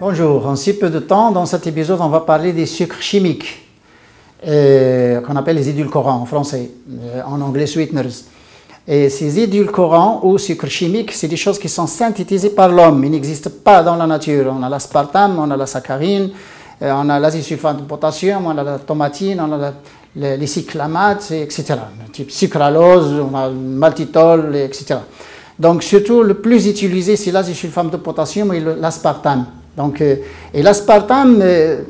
Bonjour, en si peu de temps, dans cet épisode, on va parler des sucres chimiques, qu'on appelle les édulcorants en français, en anglais sweeteners. Et ces édulcorants ou sucres chimiques, c'est des choses qui sont synthétisées par l'homme, ils n'existent pas dans la nature. On a l'aspartame, on a la saccharine, on a l'azisulfate de potassium, on a la tomatine, on a les cyclamates, etc. Type sucralose, on a le maltitol, etc. Donc surtout le plus utilisé, c'est l'azisulfate de potassium et l'aspartame. Donc, et l'aspartame,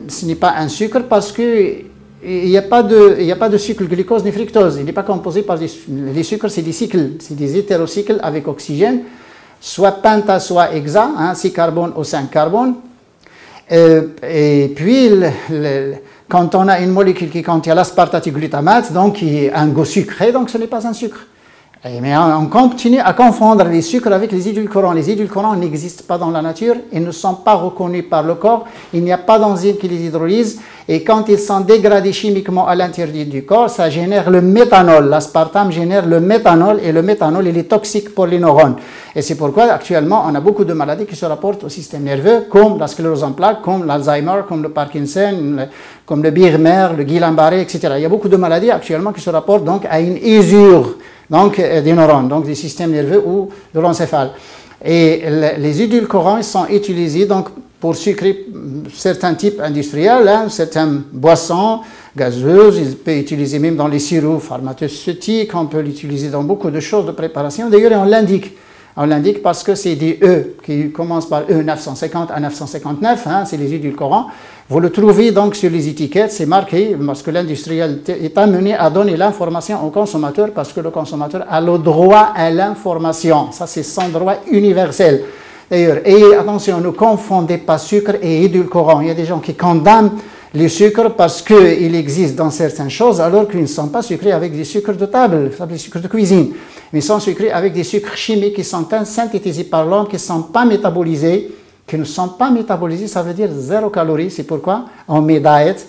ce n'est pas un sucre parce qu'il n'y a pas de sucre glucose ni fructose. Il n'est pas composé par les sucres, c'est des cycles, c'est des hétérocycles avec oxygène, soit penta, soit hexa, 6 carbones ou 5 carbones. Et puis, quand on a une molécule qui contient l'aspartate glutamate, donc qui a un goût sucré, donc ce n'est pas un sucre. Mais on continue à confondre les sucres avec les édulcorants. Les édulcorants n'existent pas dans la nature, ils ne sont pas reconnus par le corps, il n'y a pas d'enzyme qui les hydrolyse, et quand ils sont dégradés chimiquement à l'intérieur du corps, ça génère le méthanol. L'aspartame génère le méthanol, et le méthanol, il est toxique pour les neurones. Et c'est pourquoi, actuellement, on a beaucoup de maladies qui se rapportent au système nerveux, comme la sclérose en plaques, comme l'Alzheimer, comme le Parkinson, comme le Birmer, le Guillain-Barré, etc. Il y a beaucoup de maladies actuellement qui se rapportent donc à une usure des neurones, donc du système nerveux ou de l'encéphale. Et les édulcorants sont utilisés donc pour sucrer certains types industriels, certaines boissons gazeuses, ils peuvent utiliser même dans les sirops pharmaceutiques, on peut l'utiliser dans beaucoup de choses de préparation. D'ailleurs, on l'indique. On l'indique parce que c'est des E qui commencent par E 950 à 959, c'est les édulcorants. Vous le trouvez donc sur les étiquettes, c'est marqué parce que l'industriel est amené à donner l'information au consommateur parce que le consommateur a le droit à l'information. Ça, c'est son droit universel. D'ailleurs, et attention, ne confondez pas sucre et édulcorant. Il y a des gens qui condamnent les sucres parce qu'ils existent dans certaines choses alors qu'ils ne sont pas sucrés avec des sucres de table, des sucres de cuisine. Mais ils sont sucrés avec des sucres chimiques qui sont synthétisés par l'homme, qui ne sont pas métabolisés. Qui ne sont pas métabolisés, ça veut dire 0 calories. C'est pourquoi on met diet,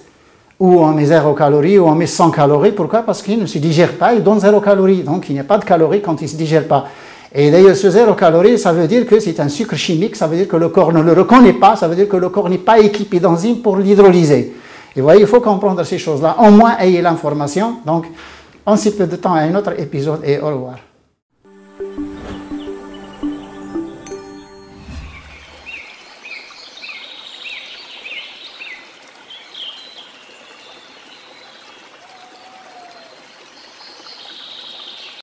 ou on met 0 calories, ou on met 100 calories. Pourquoi? Parce qu'il ne se digère pas, il donne 0 calories. Donc il n'y a pas de calories quand il ne se digère pas. Et d'ailleurs, ce 0 calories, ça veut dire que c'est un sucre chimique, ça veut dire que le corps ne le reconnaît pas, ça veut dire que le corps n'est pas équipé d'enzymes pour l'hydrolyser. Et vous voyez, il faut comprendre ces choses-là. Au moins, ayez l'information. Donc, en si peu de temps, à un autre épisode et au revoir.